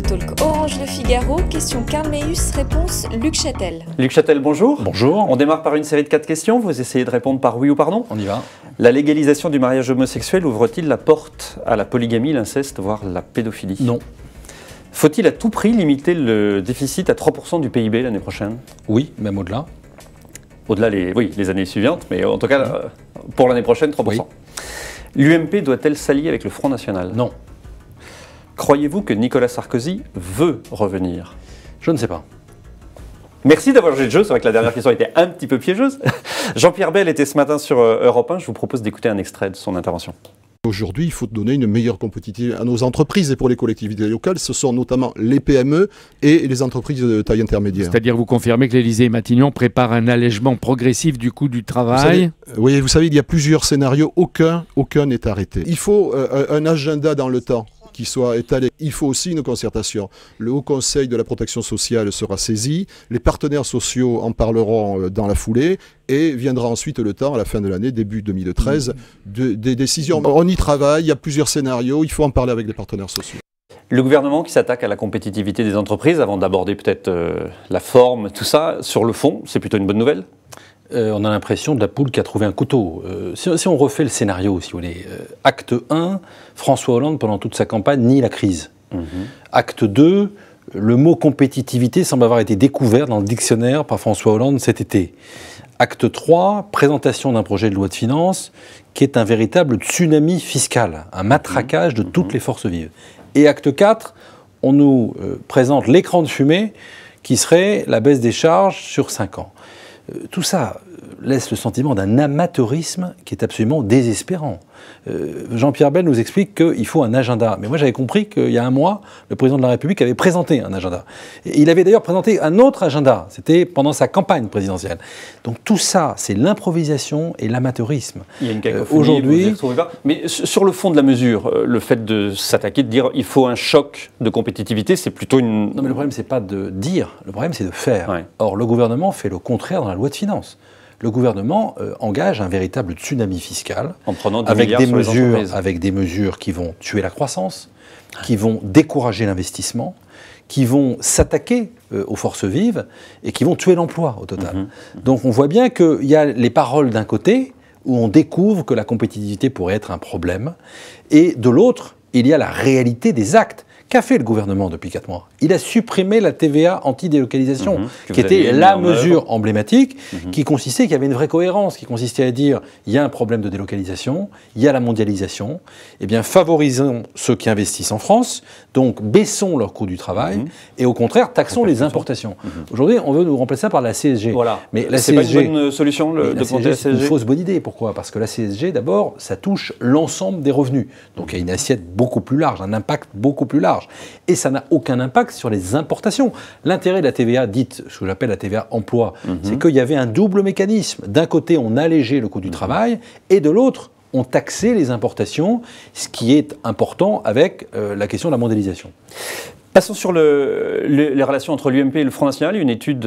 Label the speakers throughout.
Speaker 1: le talk Orange Le Figaro. Question Karl Meus, réponse Luc Châtel.
Speaker 2: Luc Châtel, bonjour.
Speaker 3: Bonjour.
Speaker 2: On démarre par une série de 4 questions. Vous essayez de répondre par oui ou par non.
Speaker 3: On y va.
Speaker 2: La légalisation du mariage homosexuel ouvre-t-il la porte à la polygamie, l'inceste, voire la pédophilie?
Speaker 3: Non.
Speaker 2: Faut-il à tout prix limiter le déficit à 3% du PIB l'année prochaine?
Speaker 3: Oui, même au-delà.
Speaker 2: Au-delà, les années suivantes, mais en tout cas, pour l'année prochaine, 3%.
Speaker 3: Oui.
Speaker 2: L'UMP doit-elle s'allier avec le Front National?
Speaker 3: Non.
Speaker 2: Croyez-vous que Nicolas Sarkozy veut revenir?
Speaker 3: Je ne sais pas.
Speaker 2: Merci d'avoir joué le jeu, c'est vrai que la dernière question était un petit peu piégeuse. Jean-Pierre Bel était ce matin sur Europe 1, je vous propose d'écouter un extrait de son intervention.
Speaker 4: Aujourd'hui, il faut donner une meilleure compétitivité à nos entreprises et pour les collectivités locales, ce sont notamment les PME et les entreprises de taille intermédiaire.
Speaker 5: C'est-à-dire vous confirmez que l'Élysée et Matignon préparent un allègement progressif du coût du travail?
Speaker 4: Vous savez, il y a plusieurs scénarios, aucun n'est arrêté. Il faut un agenda dans le temps qui soit étalé. Il faut aussi une concertation. Le Haut Conseil de la protection sociale sera saisi, les partenaires sociaux en parleront dans la foulée et viendra ensuite le temps, à la fin de l'année, début 2013, des décisions. On y travaille, il y a plusieurs scénarios, il faut en parler avec les partenaires sociaux.
Speaker 2: Le gouvernement qui s'attaque à la compétitivité des entreprises, avant d'aborder peut-être la forme, tout ça, sur le fond, c'est plutôt une bonne nouvelle?
Speaker 3: On a l'impression de la poule qui a trouvé un couteau. Si on refait le scénario, si vous voulez, acte 1, François Hollande, pendant toute sa campagne, nie la crise. Acte 2, le mot compétitivité semble avoir été découvert dans le dictionnaire par François Hollande cet été. Acte 3, présentation d'un projet de loi de finances qui est un véritable tsunami fiscal, un matraquage de toutes les forces vives. Et acte 4, on nous présente l'écran de fumée qui serait la baisse des charges sur 5 ans. Tout ça laisse le sentiment d'un amateurisme qui est absolument désespérant. Jean-Pierre Bel nous explique qu'il faut un agenda. Mais moi, j'avais compris qu'il y a un mois, le président de la République avait présenté un agenda. Et il avait d'ailleurs présenté un autre agenda. C'était pendant sa campagne présidentielle. Donc tout ça, c'est l'improvisation et l'amateurisme.
Speaker 2: Il y a une cacophonie, aujourd'hui. Mais sur le fond de la mesure, le fait de s'attaquer, de dire il faut un choc de compétitivité, c'est plutôt une...
Speaker 3: Non, mais le problème, c'est pas de dire. Le problème, c'est de faire.
Speaker 2: Ouais.
Speaker 3: Or, le gouvernement fait le contraire dans la loi de finances. Le gouvernement engage un véritable tsunami fiscal
Speaker 2: en prenant des
Speaker 3: avec
Speaker 2: des
Speaker 3: mesures qui vont tuer la croissance, qui vont décourager l'investissement, qui vont s'attaquer aux forces vives et qui vont tuer l'emploi au total. Donc on voit bien qu'il y a les paroles d'un côté où on découvre que la compétitivité pourrait être un problème et de l'autre, il y a la réalité des actes. Qu'a fait le gouvernement depuis 4 mois? Il a supprimé la TVA anti-délocalisation, qui était la mesure emblématique, qui consistait, qu'il y avait une vraie cohérence, qui consistait à dire il y a un problème de délocalisation, il y a la mondialisation, eh bien favorisons ceux qui investissent en France, donc baissons leur coût du travail, et au contraire taxons les importations. Aujourd'hui, on veut nous remplacer ça par la CSG.
Speaker 2: Voilà.
Speaker 3: Mais la
Speaker 2: c'est
Speaker 3: CSG,
Speaker 2: pas une bonne solution de compter la CSG.
Speaker 3: C'est une fausse bonne idée. Pourquoi? Parce que la CSG, d'abord, ça touche l'ensemble des revenus. Donc il y a une assiette beaucoup plus large, un impact beaucoup plus large. Et ça n'a aucun impact sur les importations. L'intérêt de la TVA dite, ce que j'appelle la TVA emploi, c'est qu'il y avait un double mécanisme. D'un côté, on allégeait le coût du travail, et de l'autre, on taxait les importations, ce qui est important avec la question de la mondialisation.
Speaker 2: Passons sur les relations entre l'UMP et le Front National. Une étude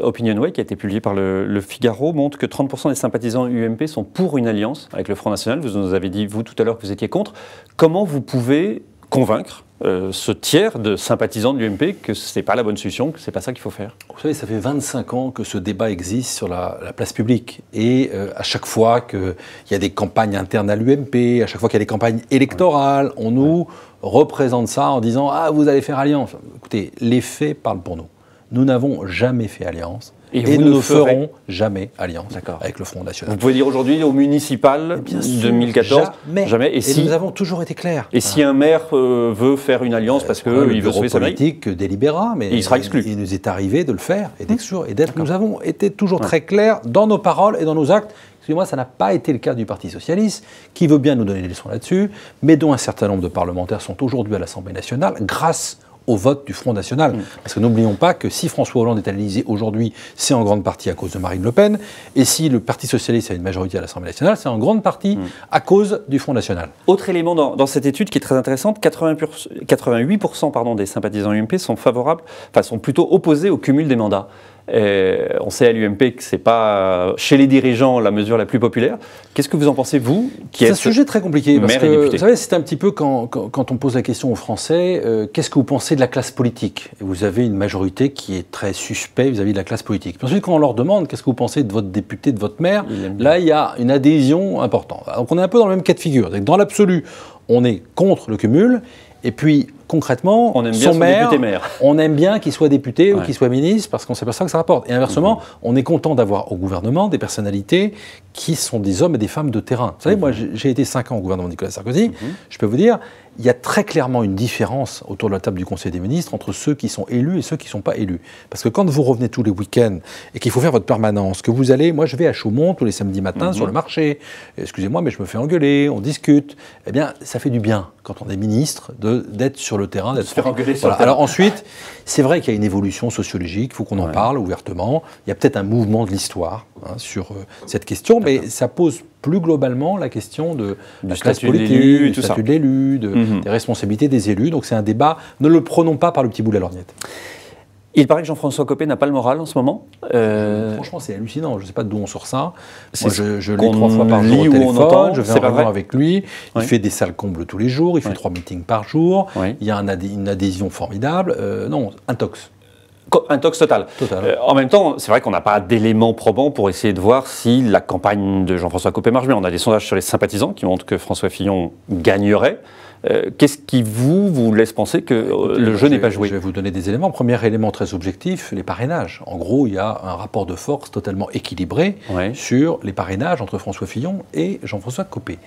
Speaker 2: OpinionWay qui a été publiée par le Figaro montre que 30% des sympathisants UMP sont pour une alliance avec le Front National. Vous nous avez dit, vous, tout à l'heure, que vous étiez contre. Comment vous pouvez convaincre ce tiers de sympathisants de l'UMP que ce n'est pas la bonne solution, que ce n'est pas ça qu'il faut faire?
Speaker 3: Vous savez, ça fait 25 ans que ce débat existe sur la place publique. Et à chaque fois qu'il y a des campagnes internes à l'UMP, à chaque fois qu'il y a des campagnes électorales, on nous représente ça en disant « Ah, vous allez faire alliance ». Écoutez, les faits parlent pour nous. Nous n'avons jamais fait alliance. Et nous ne ferons jamais alliance avec le Front National.
Speaker 2: Vous pouvez dire aujourd'hui au municipal 2014, jamais. Et
Speaker 3: nous avons toujours été clairs.
Speaker 2: Et si un maire veut faire une alliance parce qu'il veut sauver sa mairie,
Speaker 3: politique délibéra, mais
Speaker 2: il sera exclu.
Speaker 3: Il nous est arrivé de le faire et d'exclure. Nous avons été toujours très clairs dans nos paroles et dans nos actes. Excusez-moi, ça n'a pas été le cas du Parti Socialiste, qui veut bien nous donner des leçons là-dessus, mais dont un certain nombre de parlementaires sont aujourd'hui à l'Assemblée nationale grâce au vote du Front National. Parce que n'oublions pas que si François Hollande est à l'Élysée aujourd'hui, c'est en grande partie à cause de Marine Le Pen, et si le Parti Socialiste a une majorité à l'Assemblée nationale, c'est en grande partie à cause du Front National.
Speaker 2: Autre élément dans cette étude qui est très intéressante, 88% des sympathisants UMP sont favorables, enfin sont plutôt opposés au cumul des mandats. On sait à l'UMP que ce n'est pas chez les dirigeants la mesure la plus populaire. Qu'est-ce que vous en pensez, vous, qui êtes
Speaker 3: C'est un sujet très compliqué, parce
Speaker 2: maire
Speaker 3: que,
Speaker 2: et député.
Speaker 3: vous savez, c'est un petit peu quand on pose la question aux Français, qu'est-ce que vous pensez de la classe politique? Et vous avez une majorité qui est très suspecte vis-à-vis de la classe politique. Puis ensuite, quand on leur demande qu'est-ce que vous pensez de votre député, de votre maire, là, il y a une adhésion importante. Donc on est un peu dans le même cas de figure. Dans l'absolu, on est contre le cumul, et puis concrètement,
Speaker 2: on aime bien son député maire.
Speaker 3: On aime bien qu'il soit député ou qu'il soit ministre, parce qu'on s'aperçoit que ça rapporte. Et inversement, on est content d'avoir au gouvernement des personnalités qui sont des hommes et des femmes de terrain. Vous savez, moi, j'ai été 5 ans au gouvernement de Nicolas Sarkozy. Je peux vous dire, il y a très clairement une différence autour de la table du Conseil des ministres entre ceux qui sont élus et ceux qui ne sont pas élus. Parce que quand vous revenez tous les week-ends et qu'il faut faire votre permanence, que vous allez, moi je vais à Chaumont tous les samedis matins sur le marché, excusez-moi mais je me fais engueuler, on discute, eh bien ça fait du bien quand on est ministre d'être sur le terrain, d'être
Speaker 2: se faire engueuler sur le terrain.
Speaker 3: Alors ensuite, c'est vrai qu'il y a une évolution sociologique, il faut qu'on en parle ouvertement, il y a peut-être un mouvement de l'histoire sur cette question, mais ça pose plus globalement la question de la classe politique, du statut de l'élu, des responsabilités des élus. Donc c'est un débat, ne le prenons pas par le petit bout de la lorgnette.
Speaker 2: Il paraît que Jean-François Copé n'a pas le moral en ce moment.
Speaker 3: Franchement, c'est hallucinant. Je ne sais pas d'où on sort ça. Moi, je l'ai 3 fois par jour
Speaker 2: lit
Speaker 3: au téléphone. Je vais en réunion avec lui. Il fait des salles combles tous les jours. Il fait 3 meetings par jour. Il y a une adhésion formidable. Non, intox.
Speaker 2: Intox total. En même temps, c'est vrai qu'on n'a pas d'éléments probants pour essayer de voir si la campagne de Jean-François Copé marche bien. On a des sondages sur les sympathisants qui montrent que François Fillon gagnerait. Qu'est-ce qui vous laisse penser que le jeu n'est pas joué?
Speaker 3: Je vais vous donner des éléments. Premier élément très objectif, les parrainages. En gros, il y a un rapport de force totalement équilibré sur les parrainages entre François Fillon et Jean-François Copé.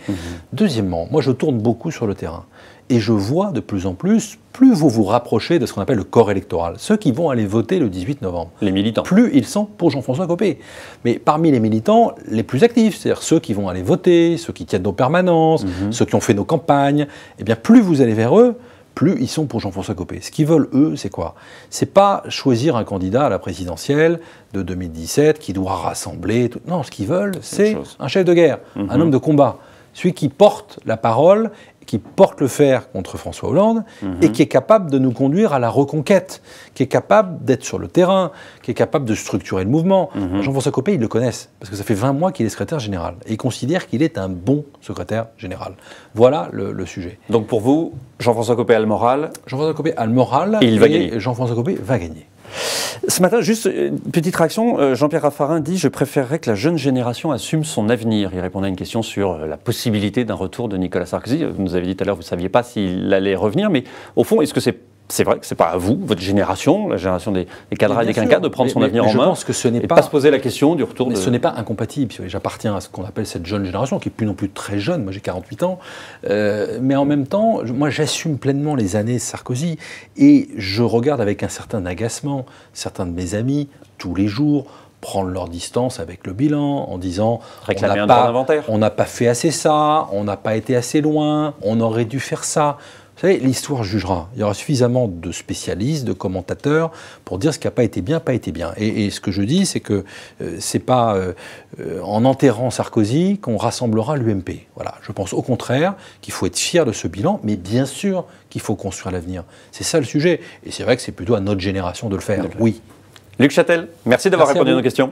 Speaker 3: Deuxièmement, moi je tourne beaucoup sur le terrain. Et je vois de plus en plus vous vous rapprochez de ce qu'on appelle le corps électoral, ceux qui vont aller voter le 18 novembre.
Speaker 2: Les militants.
Speaker 3: Plus ils sont pour Jean-François Copé. Mais parmi les militants les plus actifs, c'est-à-dire ceux qui vont aller voter, ceux qui tiennent nos permanences, ceux qui ont fait nos campagnes, eh bien plus vous allez vers eux, plus ils sont pour Jean-François Copé. Ce qu'ils veulent, eux, c'est quoi? C'est pas choisir un candidat à la présidentielle de 2017 qui doit rassembler. Non, ce qu'ils veulent, c'est un chef de guerre, un homme de combat, celui qui porte la parole, qui porte le fer contre François Hollande et qui est capable de nous conduire à la reconquête, qui est capable d'être sur le terrain, qui est capable de structurer le mouvement. Jean-François Copé, ils le connaissent, parce que ça fait 20 mois qu'il est secrétaire général. Et ils considèrent qu'il est un bon secrétaire général. Voilà le sujet.
Speaker 2: Donc pour vous, Jean-François Copé a le moral?
Speaker 3: Jean-François Copé a le moral
Speaker 2: et il va gagner.
Speaker 3: Jean-François Copé va gagner.
Speaker 2: Ce matin, juste une petite réaction, Jean-Pierre Raffarin dit « Je préférerais que la jeune génération assume son avenir ». Il répondait à une question sur la possibilité d'un retour de Nicolas Sarkozy. Vous nous avez dit tout à l'heure, vous ne saviez pas s'il allait revenir, mais au fond, est-ce que c'est vrai que ce n'est pas à vous, votre génération, la génération des cadres et des quinquas, de prendre son avenir en main?
Speaker 3: Je pense que ce n'est
Speaker 2: pas se poser la question du retour.
Speaker 3: Ce n'est pas incompatible. J'appartiens à ce qu'on appelle cette jeune génération, qui est plus non plus très jeune. Moi, j'ai 48 ans. Mais en même temps, moi, j'assume pleinement les années Sarkozy. Et je regarde avec un certain agacement certains de mes amis, tous les jours, prendre leur distance avec le bilan en disant on n'a pas fait assez ça, on n'a pas été assez loin, on aurait dû faire ça. Vous savez, l'histoire jugera. Il y aura suffisamment de spécialistes, de commentateurs pour dire ce qui n'a pas été bien, pas été bien. Et ce que je dis, c'est que c'est pas en enterrant Sarkozy qu'on rassemblera l'UMP. Voilà. Je pense au contraire qu'il faut être fier de ce bilan, mais bien sûr qu'il faut construire l'avenir. C'est ça le sujet. Et c'est vrai que c'est plutôt à notre génération de le faire. Oui.
Speaker 2: Luc Châtel, merci d'avoir répondu à nos questions.